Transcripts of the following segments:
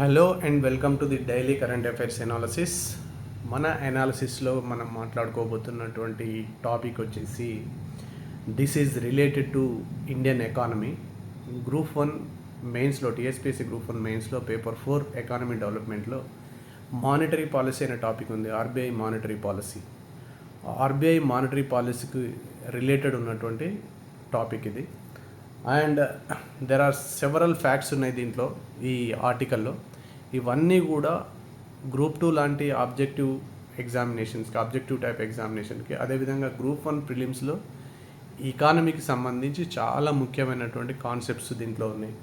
Hello and welcome to the daily current affairs analysis. మన ఎనాలిసిస్లో మనం మాట్లాడుకోబోతున్నటువంటి టాపిక్ వచ్చేసి this is related to Indian economy. Group 1 మెయిన్స్లో, టీఎస్పీఎస్సీ గ్రూప్ 1 మెయిన్స్లో పేపర్ 4 ఎకానమీ డెవలప్మెంట్లో మానిటరీ పాలసీ అనే టాపిక్ ఉంది. RBI monetary policy. RBI monetary పాలసీకి రిలేటెడ్ ఉన్నటువంటి టాపిక్ ఇది. And there are several facts ఉన్నాయి దీంట్లో, ఈ ఆర్టికల్లో. ఇవన్నీ కూడా గ్రూప్ 2 లాంటి ఆబ్జెక్టివ్ ఎగ్జామినేషన్స్కి, ఆబ్జెక్టివ్ టైప్ ఎగ్జామినేషన్కి, అదేవిధంగా గ్రూప్ 1 ప్రిలిమ్స్లో ఎకానమీకి సంబంధించి చాలా ముఖ్యమైనటువంటి కాన్సెప్ట్స్ దీంట్లో ఉన్నాయి.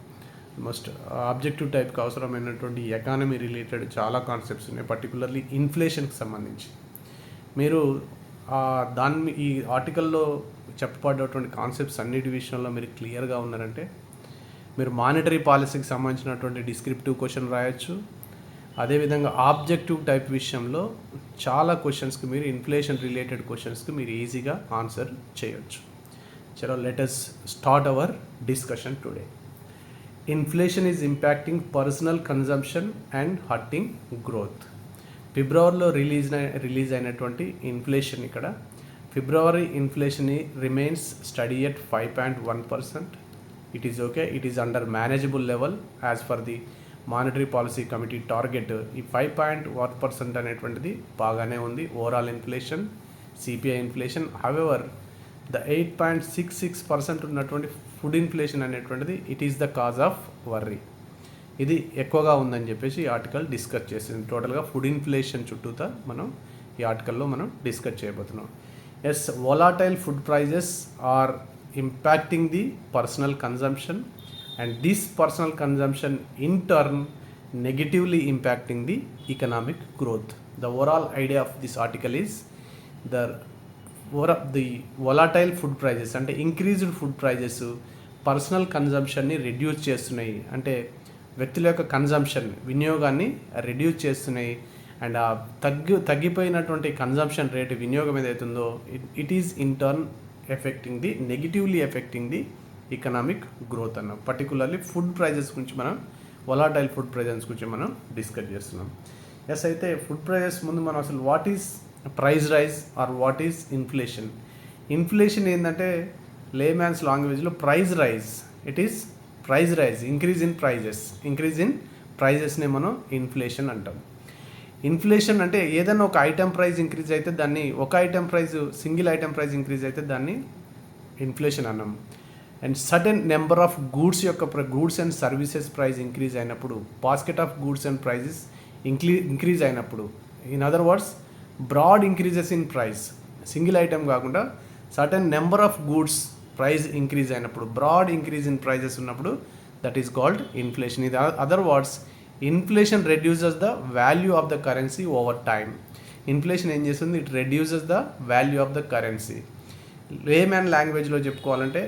మోస్ట్ ఆబ్జెక్టివ్ టైప్కి అవసరమైనటువంటి ఎకానమీ రిలేటెడ్ చాలా కాన్సెప్ట్స్ ఉన్నాయి, పర్టికులర్లీ ఇన్ఫ్లేషన్కి సంబంధించి. మీరు ఈ ఆర్టికల్లో చెప్పబడ్డటువంటి కాన్సెప్ట్స్ అన్నిటి విషయంలో మీరు క్లియర్గా ఉన్నారంటే మీరు మానిటరీ పాలసీకి సంబంధించినటువంటి డిస్క్రిప్టివ్ క్వశ్చన్ రాయొచ్చు. అదేవిధంగా ఆబ్జెక్టివ్ టైప్ విషయంలో చాలా క్వశ్చన్స్కి మీరు ఇన్ఫ్లేషన్ రిలేటెడ్ క్వశ్చన్స్కి మీరు ఈజీగా ఆన్సర్ చేయొచ్చు. చలో let us start our discussion today. Inflation is impacting personal consumption and hurting growth. ఫిబ్రవరిలో రిలీజ్ అయినటువంటి ఇన్ఫ్లేషన్, ఇక్కడ ఫిబ్రవరి inflation remains steady at 5.1%. It is okay, it is under manageable level as per the monetary policy committee target. ఈ 5.1% అనేటువంటిది బాగానే ఉంది. Overall inflation, CPI inflation. However the 8.66% ఉన్నటువంటి food inflation అనేటువంటిది it is the cause of worry. ఇది ఎక్కువగా ఉందని చెప్పేసి ఈ ఆర్టికల్ డిస్కస్ చేసింది. టోటల్గా ఫుడ్ ఇన్ఫ్లేషన్ చుట్టూతా మనం ఈ ఆర్టికల్లో మనం డిస్కస్ చేయబోతున్నాం. Yes, volatile food prices are impacting the personal consumption, and this personal consumption in turn negatively impacting the economic growth. The overall idea of this article is the volatile food prices అంటే increased food prices personal కన్జంప్షన్ని reduce చేస్తున్నాయి, అంటే వ్యక్తుల యొక్క consumption, వినియోగాన్ని reduce చేస్తున్నాయి. And ఆ తగ్గిపోయినటువంటి consumption rate, వినియోగం ఏదైతుందో it is in turn negatively effecting the economic growth అన్న. పర్టికులర్లీ ఫుడ్ ప్రైజెస్ గురించి మనం, వొలాటైల్ ఫుడ్ ప్రైజెస్ గురించి మనం డిస్కస్ చేస్తున్నాం. ఎస్, అయితే ఫుడ్ ప్రైజెస్ ముందు మనం అసలు what is price rise or what is inflation. Inflation ఏంటంటే లేమ్యాన్స్ లాంగ్వేజ్లో price rise, it is price rise, increase in ప్రైజెస్నే మనం ఇన్ఫ్లేషన్ అంటాం. ఇన్ఫ్లేషన్ అంటే ఏదైనా ఒక ఐటెం ప్రైస్ ఇంక్రీజ్ అయితే దాన్ని, ఒక item price, single item price increase అయితే దాన్ని ఇన్ఫ్లేషన్ అన్నాం. And certain number of goods and services price increase అయినప్పుడు, basket of goods and prices increase అయినప్పుడు, in other words broad increases in price, single item కాకుండా certain number of goods price increase అయినప్పుడు, broad increase in prices ఉన్నప్పుడు, that is called inflation. ఇది other words inflation reduces the value of the currency over time. Inflation ఏం చేస్తుంది? It reduces the value of the currency. Layman లాంగ్వేజ్లో చెప్పుకోవాలంటే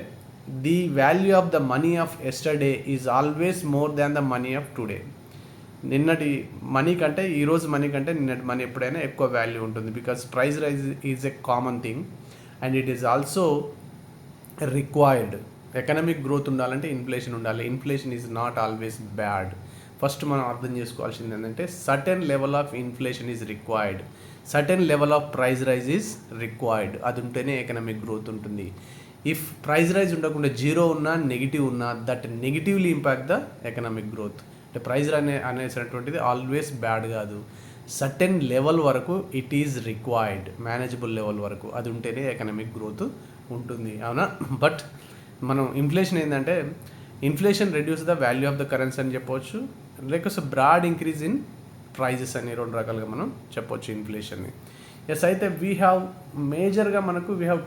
the value of the money of yesterday is always more than the money of today. నిన్నటి money కంటే, ఈరోజు money కంటే నిన్నటి money ఎప్పుడైనా ఎక్కువ వాల్యూ ఉంటుంది. Because price rise is a common thing and it is also required. Economic growth ఉండాలంటే inflation ఉండాలి. Inflation is not always bad. First మనం అర్థం చేసుకోవాల్సింది ఏంటంటే certain level of inflation is required, certain level of price rise is required. అది ఉంటేనే economic growth ఉంటుంది. If price rise ఉండకుండా జీరో ఉన్నా, నెగిటివ్ ఉన్నా, that negatively impact the economic growth. అంటే ప్రైస్ అనేసినటువంటిది ఆల్వేస్ బ్యాడ్ కాదు. సర్టెన్ లెవెల్ వరకు it is required, manageable level వరకు అది ఉంటేనే ఎకనామిక్ గ్రోత్ ఉంటుంది, అవునా? బట్ మనం ఇన్ఫ్లేషన్ ఏంటంటే inflation reduce the value of the currency అని చెప్పవచ్చు, లేకపోతే బ్రాడ్ ఇంక్రీజ్ ఇన్ ప్రైజెస్ అని రెండు రకాలుగా మనం చెప్పొచ్చు ఇన్ఫ్లేషన్ని. ఎస్, అయితే we have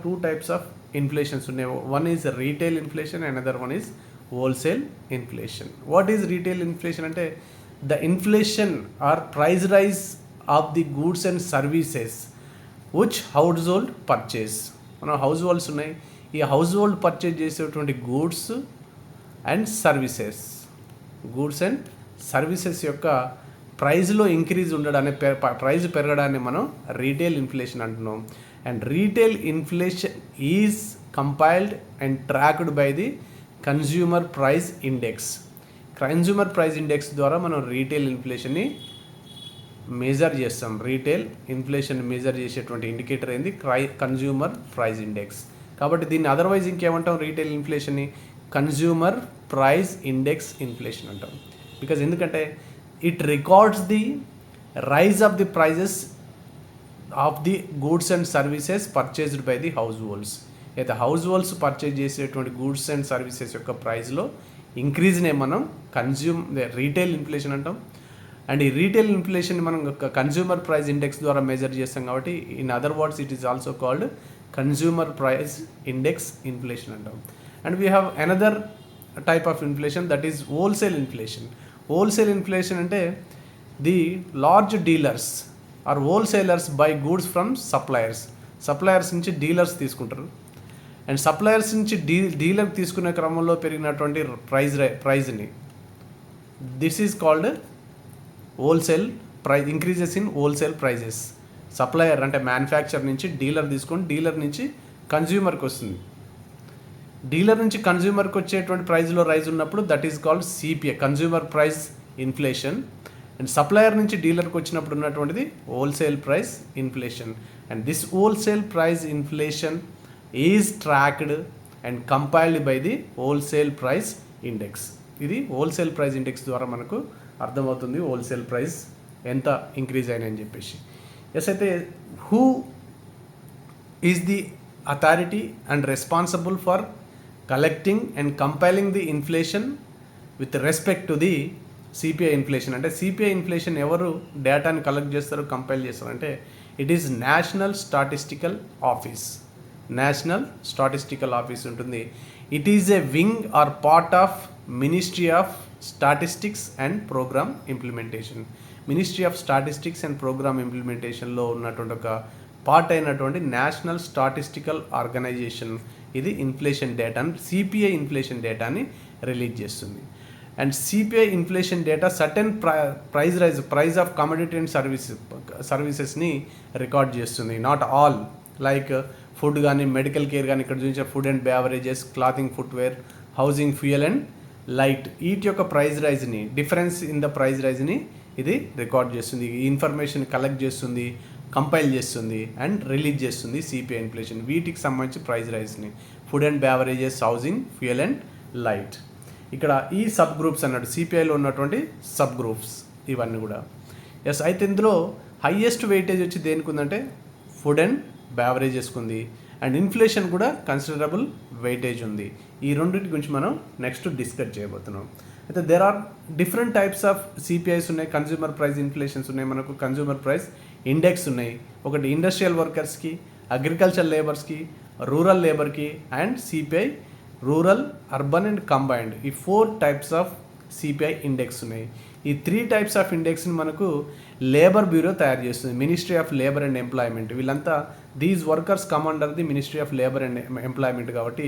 2 types of inflations ఉన్నాయి. One is retail inflation and other one is wholesale inflation. What is retail inflation అంటే the inflation or price rise of the goods and services which household purchase. మనం households ఉన్నాయి, ఈ household purchase చేసేటువంటి goods and services యొక్క ప్రైజ్లో increase ఉండడాన్ని, price పెరగడాన్ని మనం రీటైల్ ఇన్ఫ్లేషన్ అంటున్నాం. And retail inflation is compiled and tracked by the consumer price index. Consumer price index ద్వారా మనం రీటైల్ ఇన్ఫ్లేషన్ని మెజర్ చేస్తాం. రీటైల్ ఇన్ఫ్లేషన్ మెజర్ చేసేటువంటి ఇండికేటర్ ఏంది? Consumer price index. కాబట్టి దీన్ని అదర్వైజ్ ఇంకేమంటాం? రీటైల్ ఇన్ఫ్లేషన్ని కన్జ్యూమర్ ప్రైస్ ఇండెక్స్ ఇన్ఫ్లేషన్ అంటాం. బికాజ్ ఎందుకంటే it records the rise of the prices of the goods and services purchased by the households. అయితే households purchase చేసేటువంటి goods and services యొక్క ప్రైస్లో ఇంక్రీజ్నే మనం రీటైల్ ఇన్ఫ్లేషన్ అంటాం. అండ్ ఈ రీటైల్ ఇన్ఫ్లేషన్ మనం కన్జ్యూమర్ ప్రైస్ ఇండెక్స్ ద్వారా మెజర్ చేస్తాం కాబట్టి in other words it is also called consumer price index inflation అంటాం. And we have another type of inflation, that is wholesale inflation. Wholesale inflation అంటే the large dealers or wholesalers buy goods from suppliers నుంచి dealers తీసుకుంటారు. And suppliers నుంచి dealer తీసుకునే క్రమంలో పెరిగినటువంటి ప్రైజ్ని this is called wholesale price, increases in wholesale prices. Supplier అంటే manufacture నుంచి డీలర్ తీసుకొని డీలర్ నుంచి కన్జ్యూమర్కి వస్తుంది. డీలర్ నుంచి కన్జ్యూమర్కి వచ్చేటువంటి ప్రైస్లో రైజ్ ఉన్నప్పుడు that is called CPI, consumer price inflation. And supplier నుంచి డీలర్కి వచ్చినప్పుడు ఉన్నటువంటిది wholesale price inflation. And this wholesale price inflation is tracked and compiled by the wholesale price index. ఇది హోల్సేల్ ప్రైస్ ఇండెక్స్ ద్వారా మనకు అర్థమవుతుంది హోల్సేల్ ప్రైస్ ఎంత increase అయినాయని చెప్పేసి. Yes, అయితే who is the authority and responsible for collecting and compiling the inflation with respect to the CPI inflation? అంటే CPI inflation ఎవరు డేటాని కలెక్ట్ చేస్తారు, కంపైల్ చేస్తారు అంటే it is national statistical office. National statistical office ఉంటుంది. It is a wing or part of ministry of statistics and programme implementation. Ministry of statistics and programme ఇంప్లిమెంటేషన్లో ఉన్నటువంటి ఒక పార్ట్ అయినటువంటి నేషనల్ స్టాటిస్టికల్ ఆర్గనైజేషన్ ఇది inflation డేటాని, CPI inflation డేటాని release చేస్తుంది. And CPI inflation data certain price of commodity and సర్వీసెస్ని record చేస్తుంది. నాట్ ఆల్, లైక్ ఫుడ్ కానీ మెడికల్ కేర్ కానీ, ఇక్కడ చూపించే food and beverages, clothing, footwear, housing, fuel and light, వీటి యొక్క ప్రైస్ రైజ్ని, డిఫరెన్స్ ఇన్ ద ప్రైస్ రైజ్ని ఇది రికార్డ్ చేస్తుంది. ఈ ఇన్ఫర్మేషన్ కలెక్ట్ చేస్తుంది, కంపైల్ చేస్తుంది అండ్ రిలీజ్ చేస్తుంది సిపిఐ ఇన్ఫ్లేషన్. వీటికి సంబంధించి ప్రైస్ రైజ్ని food and beverages, housing, fuel and light. ఇక్కడ ఈ సబ్ గ్రూప్స్ అన్నట్టు సిపిఐలో ఉన్నటువంటి సబ్ గ్రూప్స్ ఇవన్నీ కూడా. ఎస్, అయితే ఇందులో హైయెస్ట్ వెయిటేజ్ వచ్చి దేనికి ఉందంటే ఫుడ్ అండ్ బెవరేజెస్కి ఉంది. అండ్ ఇన్ఫ్లేషన్ కూడా కన్సిడరబుల్ వెయిటేజ్ ఉంది. ఈ రెండింటి గురించి మనం నెక్స్ట్ డిస్కస్ చేయబోతున్నాం. అయితే there are different types of CPIs ఉన్నాయి. కన్జ్యూమర్ ప్రైస్ ఇన్ఫ్లేషన్స్ ఉన్నాయి, మనకు కన్జ్యూమర్ ప్రైస్ ఇండెక్స్ ఉన్నాయి. ఒకటి ఇండస్ట్రియల్ వర్కర్స్కి, అగ్రికల్చర్ లేబర్స్కి, రూరల్ లేబర్కి and CPI rural, urban and combined. ఈ 4 టైప్స్ ఆఫ్ సిపిఐ ఇండెక్స్ ఉన్నాయి. ఈ 3 టైప్స్ ఆఫ్ ఇండెక్స్ని మనకు లేబర్ బ్యూరో తయారు చేస్తుంది, ministry of labour and employment. వీళ్ళంతా these workers come under the ministry of labour and employment. కాబట్టి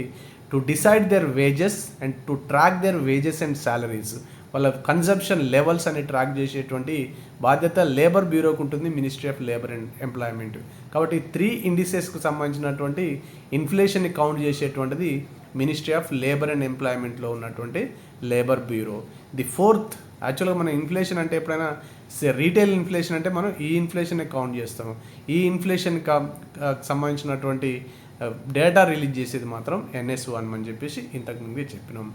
to decide their wages and to track their wages and salaries, వాళ్ళ consumption levels అని track చేసేటువంటి బాధ్యత labour బ్యూరోకి ఉంటుంది, ministry of labour and employment. కాబట్టి 3 ఇండిసెస్కు సంబంధించినటువంటి ఇన్ఫ్లేషన్ని కౌంట్ చేసేటువంటిది మినిస్ట్రీ ఆఫ్ లేబర్ అండ్ ఎంప్లాయ్మెంట్లో ఉన్నటువంటి లేబర్ బ్యూరో. ది 4th, యాక్చువల్గా మన ఇన్ఫ్లేషన్ అంటే ఎప్పుడైనా రీటైల్ ఇన్ఫ్లేషన్ అంటే మనం ఈ ఇన్ఫ్లేషన్ని కౌంట్ చేస్తాము. ఈ ఇన్ఫ్లేషన్ సంబంధించినటువంటి డేటా రిలీజ్ చేసేది మాత్రం NS1 అని చెప్పేసి ఇంతకుముందే చెప్పినాం.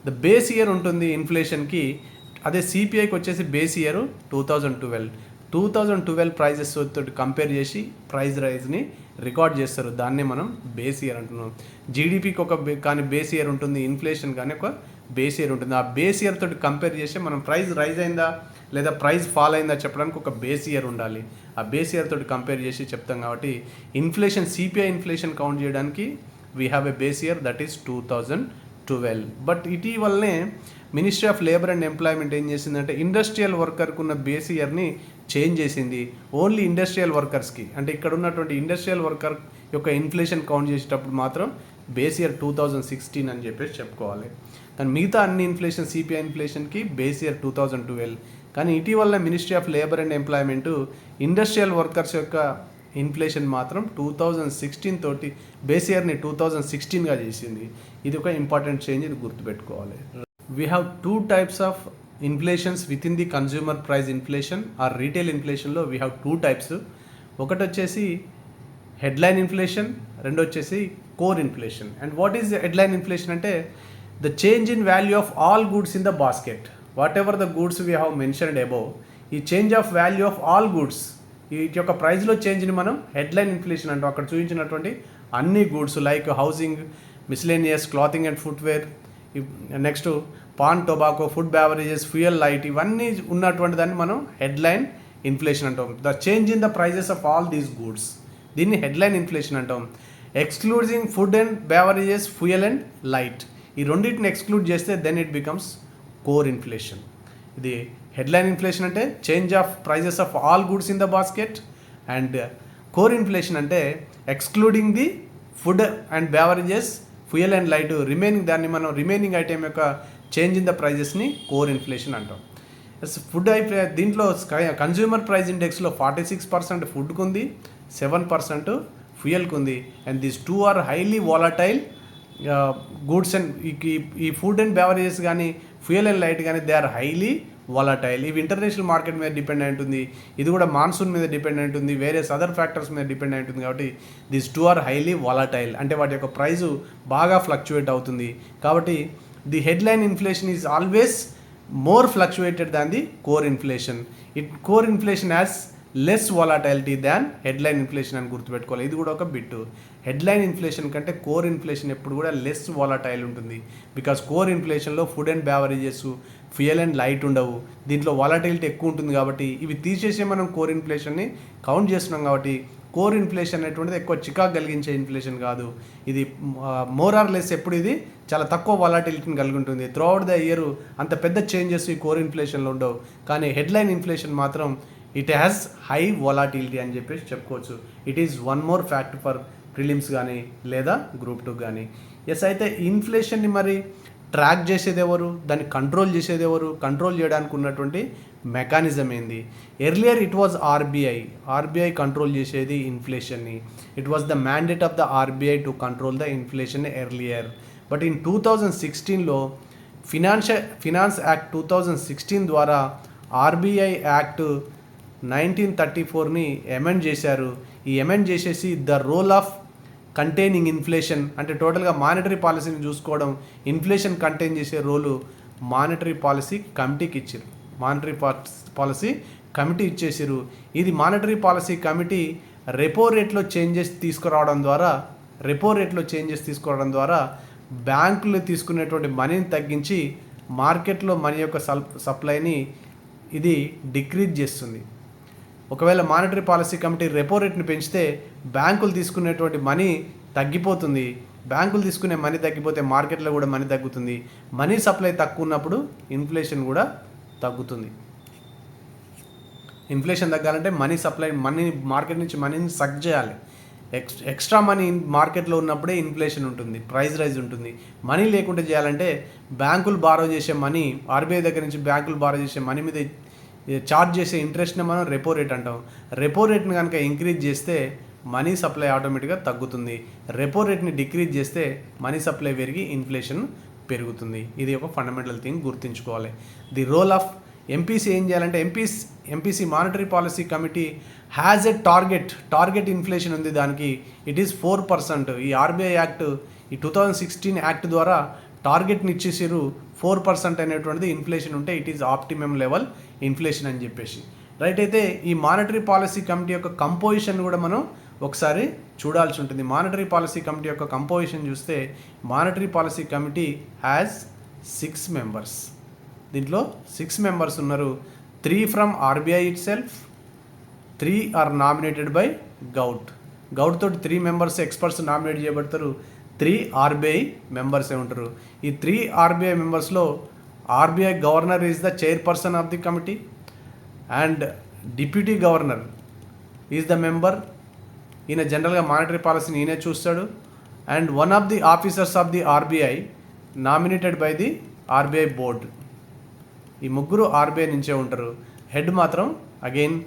ద బేస్ ఇయర్ ఉంటుంది ఇన్ఫ్లేషన్కి. అదే సిపిఐకి వచ్చేసి బేస్ ఇయర్ 2012 ప్రైజెస్ తోటి కంపేర్ చేసి ప్రైస్ రైజ్ని రికార్డ్ చేస్తారు. దాన్నే మనం బేస్ ఇయర్ అంటున్నాం. జీడిపికి ఒక కానీ బేస్ ఇయర్ ఉంటుంది, ఇన్ఫ్లేషన్ కానీ ఒక బేస్ ఇయర్ ఉంటుంది. ఆ బేస్ ఇయర్ తోటి కంపేర్ చేసి మనం ప్రైస్ రైజ్ అయిందా లేదా ప్రైస్ ఫాల్ అయిందా చెప్పడానికి ఒక బేస్ ఇయర్ ఉండాలి. ఆ బేస్ ఇయర్ తోటి కంపేర్ చేసి చెప్తాం. కాబట్టి ఇన్ఫ్లేషన్, సిపిఐ ఇన్ఫ్లేషన్ కౌంట్ చేయడానికి we have a base year that is 2012. But ఇటీవలనే ministry of labour and employment ఏం చేసిందంటే ఇండస్ట్రియల్ వర్కర్కి ఉన్న బేస్ ఇయర్ని చేంజ్ చేసింది. ఓన్లీ ఇండస్ట్రియల్ వర్కర్స్కి, అంటే ఇక్కడ ఉన్నటువంటి ఇండస్ట్రియల్ వర్కర్ యొక్క ఇన్ఫ్లేషన్ కౌంట్ చేసేటప్పుడు మాత్రం బేస్ ఇయర్ 2016 అని చెప్పేసి చెప్పుకోవాలి. కానీ మిగతా అన్ని ఇన్ఫ్లేషన్, సిపిఐ ఇన్ఫ్లేషన్కి బేస్ ఇయర్ 2012. కానీ ఇటీవల ministry of labour and employment industrial workers యొక్క ఇన్ఫ్లేషన్ మాత్రం 2016 తోటి బేస్ ఇయర్ని 2016గా చేసింది. ఇది ఒక ఇంపార్టెంట్ చేంజ్, ఇది గుర్తుపెట్టుకోవాలి. we have two types of inflations within the consumer price inflation or retail inflation లో we have two types. ఒకటి వచ్చేసి హెడ్లైన్ ఇన్ఫ్లేషన్, రెండు వచ్చేసి core inflation. And what is headline inflation అంటే the change in value of all goods in the basket, whatever the goods we have mentioned above, ఈ change of value of all goods వీటి యొక్క ప్రైస్లో చేంజ్ని మనం headline inflation అంటాం. అక్కడ చూపించినటువంటి అన్ని goods like housing, miscellaneous, clothing and footwear, next paan, tobacco, food beverages, fuel, light, ఇవన్నీ ఉన్నటువంటి దాన్ని మనం హెడ్లైన్ ఇన్ఫ్లేషన్ అంటాం. The change in the prices of all these goods, దీన్ని హెడ్లైన్ ఇన్ఫ్లేషన్ అంటాం. Excluding food and beverages, fuel and light, ఈ రెండింటిని exclude చేస్తే then it becomes core inflation. ఇది హెడ్లైన్ ఇన్ఫ్లేషన్ అంటే change of prices of all goods in the basket, and core inflation అంటే excluding the food and beverages, fuel and light, దాన్ని మనం remaining item యొక్క change in the ప్రైజెస్ని core inflation అంటాం. Food దీంట్లో consumer price ఇండెక్స్లో 46% ఫుడ్కి ఉంది, 7% ఫ్యూయల్కి ఉంది. And these two are highly volatile goods. And ఈ ఫుడ్ అండ్ బెవరేజెస్ కానీ ఫ్యూయల్ అండ్ లైట్ కానీ దే ఆర్ హైలీ వాలటైల్. ఇవి ఇంటర్నేషనల్ మార్కెట్ మీద డిపెండ్ అయి ఉంటుంది, ఇది కూడా మాన్సూన్ మీద డిపెండ్ అయి ఉంటుంది, వేరియస్ అదర్ ఫ్యాక్టర్స్ మీద డిపెండ్ అయి ఉంటుంది. కాబట్టి these two are highly volatile, అంటే వాటి యొక్క ప్రైజు బాగా ఫ్లక్చువేట్ అవుతుంది. కాబట్టి the headline inflation is always more fluctuated than the core inflation. Core inflation has less volatility than headline inflation అని గుర్తుపెట్టుకోవాలి. ఇది కూడా ఒక బిట్టు. హెడ్లైన్ ఇన్ఫ్లేషన్ కంటే కోర్ ఇన్ఫ్లేషన్ ఎప్పుడు కూడా లెస్ వాలటైల్ ఉంటుంది. బికాస్ కోర్ ఇన్ఫ్లేషన్లో food and beverages, fuel and light ఉండవు, దీంట్లో వాలటైలిటీ ఎక్కువ ఉంటుంది. కాబట్టి ఇవి తీసేసే మనం కోర్ ఇన్ఫ్లేషన్ని కౌంట్ చేస్తున్నాం. కాబట్టి కోర్ ఇన్ఫ్లేషన్ అనేటువంటిది ఎక్కువ చికాకు కలిగించే ఇన్ఫ్లేషన్ కాదు. ఇది మోర్ ఆర్ లెస్ ఎప్పుడు ఇది చాలా తక్కువ వాలటిలిటీని కలిగి ఉంటుంది. త్రూ అవుట్ ద ఇయర్ అంత పెద్ద చేంజెస్ ఈ కోర్ ఇన్ఫ్లేషన్లో ఉండవు. కానీ హెడ్లైన్ ఇన్ఫ్లేషన్ మాత్రం ఇట్ హ్యాస్ హై వాలటిలిటీ అని చెప్పేసి చెప్పుకోవచ్చు. It is one more fact for prelims కానీ లేదా గ్రూప్ 2 కానీ. ఎస్, అయితే ఇన్ఫ్లేషన్ని మరి ట్రాక్ చేసేది ఎవరు, దాన్ని కంట్రోల్ చేసేది ఎవరు, కంట్రోల్ చేయడానికి ఉన్నటువంటి మెకానిజం ఏంది? Earlier it was RBI control చేసేది ఇన్ఫ్లేషన్ని. It was the mandate of the RBI to control the inflation earlier. But in 2016లో ఫినాన్స్ యాక్ట్ 2016 ద్వారా ఆర్బీఐ యాక్ట్ 1934ని అమెండ్ చేశారు. ఈ అమెండ్ చేసేసి the role of containing inflation, అంటే టోటల్గా మానిటరీ పాలసీని చూసుకోవడం, ఇన్ఫ్లేషన్ కంటైన్ చేసే రోలు మానిటరీ పాలసీ కమిటీకి ఇచ్చారు. మానిటరీ పాలసీ కమిటీ ఇచ్చేసారు. ఇది మానిటరీ పాలసీ కమిటీ రెపో రేట్లో చేంజెస్ తీసుకురావడం ద్వారా బ్యాంకులు తీసుకునేటువంటి మనీని తగ్గించి మార్కెట్లో మనీ యొక్క సప్లైని ఇది డిక్రీజ్ చేస్తుంది. ఒకవేళ మానిటరీ పాలసీ కమిటీ రెపో రేట్ని పెంచితే బ్యాంకులు తీసుకునేటువంటి మనీ తగ్గిపోతుంది. బ్యాంకులు తీసుకునే మనీ తగ్గిపోతే మార్కెట్లో కూడా మనీ తగ్గుతుంది. మనీ సప్లై తక్కువ ఉన్నప్పుడు ఇన్ఫ్లేషన్ కూడా తగ్గుతుంది. ఇన్ఫ్లేషన్ తగ్గాలంటే మనీ మార్కెట్ నుంచి మనీని సక్ చేయాలి. ఎక్స్ట్రా మనీ మార్కెట్లో ఉన్నప్పుడే ఇన్ఫ్లేషన్ ఉంటుంది, ప్రైస్ రైజ్ ఉంటుంది. మనీ లేకుండా చేయాలంటే బ్యాంకులు బారో చేసే మనీ, ఆర్బీఐ దగ్గర నుంచి బ్యాంకులు బారో చేసే మనీ మీద చార్జ్ చేసే ఇంట్రెస్ట్ని మనం రెపో రేట్ అంటాం. రెపో రేట్ని కనుక ఇంక్రీజ్ చేస్తే మనీ సప్లై ఆటోమేటిక్గా తగ్గుతుంది. రెపో రేట్ని డిక్రీజ్ చేస్తే మనీ సప్లై పెరిగి ఇన్ఫ్లేషన్ పెరుగుతుంది. ఇది ఒక ఫండమెంటల్ థింగ్ గుర్తుంచుకోవాలి. ది రోల్ ఆఫ్ ఎంపీసీ ఏం చేయాలంటే MPC monetary policy committee has a target inflation ఉంది దానికి. It is 4%. ఈ ఆర్బీఐ యాక్ట్, ఈ 2016 యాక్ట్ ద్వారా టార్గెట్ని ఇచ్చేసారు. 4% అనేటువంటిది ఇన్ఫ్లేషన్ ఉంటే it is optimum level inflation అని చెప్పేసి. రైట్, అయితే ఈ మానిటరీ పాలసీ కమిటీ యొక్క కంపోజిషన్ కూడా మనం ఒకసారి చూడాల్సి ఉంటుంది. మానిటరీ పాలసీ కమిటీ యొక్క కంపోజిషన్ చూస్తే monetary policy committee has 6 members. దీంట్లో 6 members ఉన్నారు. 3 from RBI itself, 3 are nominated by govt తోటి 3 members ఎక్స్పర్ట్స్ నామినేట్ చేయబడతారు. 3 ఆర్బీఐ మెంబర్సే ఉంటారు. ఈ 3 ఆర్బీఐ మెంబర్స్లో RBI governor is the chairperson of the committee and deputy governor is the member. ఈయన జనరల్గా monetary పాలసీని ఈయనే చూస్తాడు. And one of the officers of the RBI nominated by the RBI board. ఈ ముగ్గురు ఆర్బీఐ నుంచే ఉంటారు. హెడ్ మాత్రం అగైన్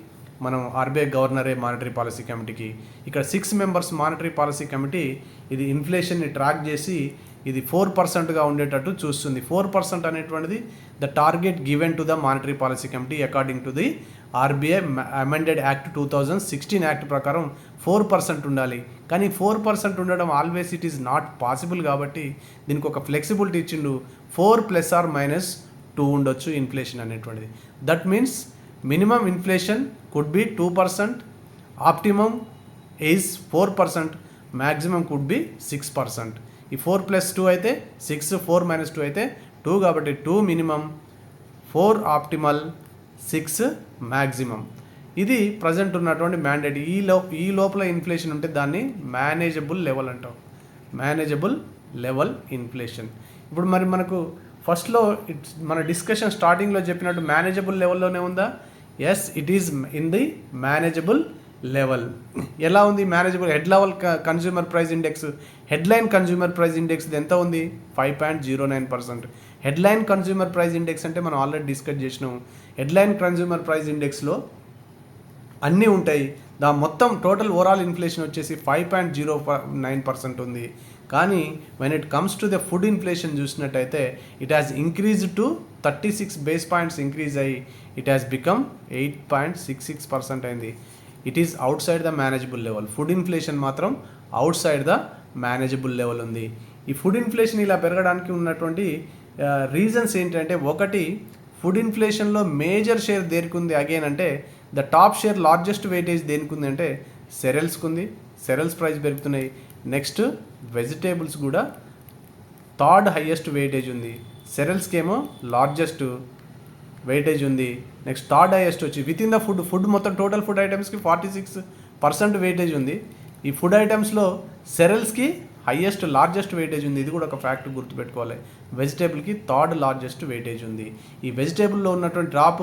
మనం ఆర్బీఐ గవర్నరే మానిటరీ పాలసీ కమిటీకి. ఇక్కడ 6 members మానిటరీ పాలసీ కమిటీ ఇది ఇన్ఫ్లేషన్ని ట్రాక్ చేసి ఇది 4%గా ఉండేటట్టు చూస్తుంది. 4% అనేటువంటిది the target given to the monetary policy committee according to the RBI amended act 2016 act ప్రకారం 4% ఉండాలి. కానీ 4% ఉండడం always it is not possible కాబట్టి దీనికి ఒక ఫ్లెక్సిబిలిటీ ఇచ్చిండు. 4 ± 2 ఉండొచ్చు ఇన్ఫ్లేషన్ అనేటువంటిది. That means minimum inflation could be 2%, optimum is 4%, maximum could be 6%. ఈ 4 + 2 అయితే 6, 4 - 2 అయితే 2 కాబట్టి 2 మినిమం, 4 ఆప్టిమల్, 6 మ్యాక్సిమం. ఇది ప్రజెంట్ ఉన్నటువంటి మ్యాండేట్. ఈ లోపల ఇన్ఫ్లేషన్ ఉంటే దాన్ని మేనేజబుల్ లెవెల్ అంటాం. Manageable level inflation. ఇప్పుడు మరి మనకు ఫస్ట్లో మన డిస్కషన్ స్టార్టింగ్లో చెప్పినట్టు మేనేజబుల్ లెవెల్లోనే ఉందా? Yes, it is in the manageable level. ఎలా ఉంది manageable? Head level consumer price index, headline consumer price index ఎంత ఉంది? 5.09%. హెడ్లైన్ కన్జ్యూమర్ ప్రైస్ ఇండెక్స్ అంటే మనం ఆల్రెడీ డిస్కస్ చేసినాం. హెడ్లైన్ కన్జ్యూమర్ ప్రైస్ ఇండెక్స్లో అన్నీ ఉంటాయి. మొత్తం టోటల్ ఓవరాల్ ఇన్ఫ్లేషన్ వచ్చేసి 5.09% ఉంది. కానీ when it comes to the food inflation చూసినట్టయితే it has increase to 36 base points increase అయ్యి ఇట్ హ్యాస్ బికమ్ 8.66% అయింది. It is outside the manageable level. Food inflation మాత్రం outside the manageable level ఉంది. ఈ food inflation ఇలా పెరగడానికి ఉన్నటువంటి reasons ఏంటంటే, ఒకటి, ఫుడ్ ఇన్ఫ్లేషన్లో మేజర్ షేర్ దేనికి ఉంది అగైన్ అంటే the top share largest weightage దేనికి ఉంది అంటే సెరల్స్కి ఉంది. సెరల్స్ ప్రైస్ పెరుగుతున్నాయి. నెక్స్ట్ వెజిటేబుల్స్ కూడా థర్డ్ హైయెస్ట్ వెయిటేజ్ ఉంది. సెరల్స్కి ఏమో లార్జెస్ట్ వెయిటేజ్ ఉంది. నెక్స్ట్ థర్డ్ హైయెస్ట్ వచ్చి విత్ ఇన్ ద ఫుడ్ మొత్తం టోటల్ ఫుడ్ ఐటమ్స్కి 46% వెయిటేజ్ ఉంది. ఈ ఫుడ్ ఐటమ్స్లో సెరల్స్కి హైయెస్ట్ లార్జెస్ట్ వెయిటేజ్ ఉంది. ఇది కూడా ఒక ఫ్యాక్ట్ గుర్తుపెట్టుకోవాలి. వెజిటేబుల్కి థర్డ్ లార్జెస్ట్ వెయిటేజ్ ఉంది. ఈ వెజిటేబుల్లో ఉన్నటువంటి డ్రాప్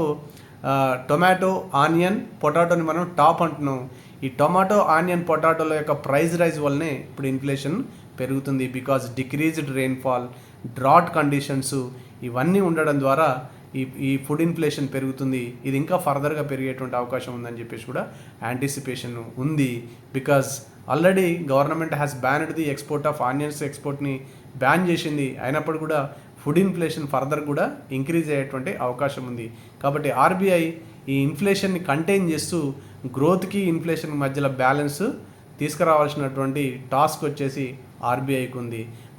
టొమాటో, ఆనియన్, పొటాటోని మనం టాప్ అంటున్నాం. ఈ టొమాటో, ఆనియన్, పొటాటోల యొక్క ప్రైస్ రైజ్ వల్లనే ఇప్పుడు ఇన్ఫ్లేషన్ పెరుగుతుంది. Because decreased rainfall, drought conditions ఇవన్నీ ఉండడం ద్వారా ఈ ఫుడ్ ఇన్ఫ్లేషన్ పెరుగుతుంది. ఇది ఇంకా ఫర్దర్గా పెరిగేటువంటి అవకాశం ఉందని చెప్పేసి కూడా యాంటిసిపేషన్ ఉంది. Because already government has banned the export of onions. ఎక్స్పోర్ట్ని బ్యాన్ చేసింది. అయినప్పుడు కూడా ఫుడ్ ఇన్ఫ్లేషన్ ఫర్దర్ కూడా ఇంక్రీజ్ అయ్యేటువంటి అవకాశం ఉంది. కాబట్టి ఆర్బీఐ ఈ ఇన్ఫ్లేషన్ని కంటైన్ చేస్తూ గ్రోత్కి ఇన్ఫ్లేషన్ మధ్యలో బ్యాలెన్స్ తీసుకురావాల్సినటువంటి టాస్క్ వచ్చేసి ఆర్బీఐకి ఉంది.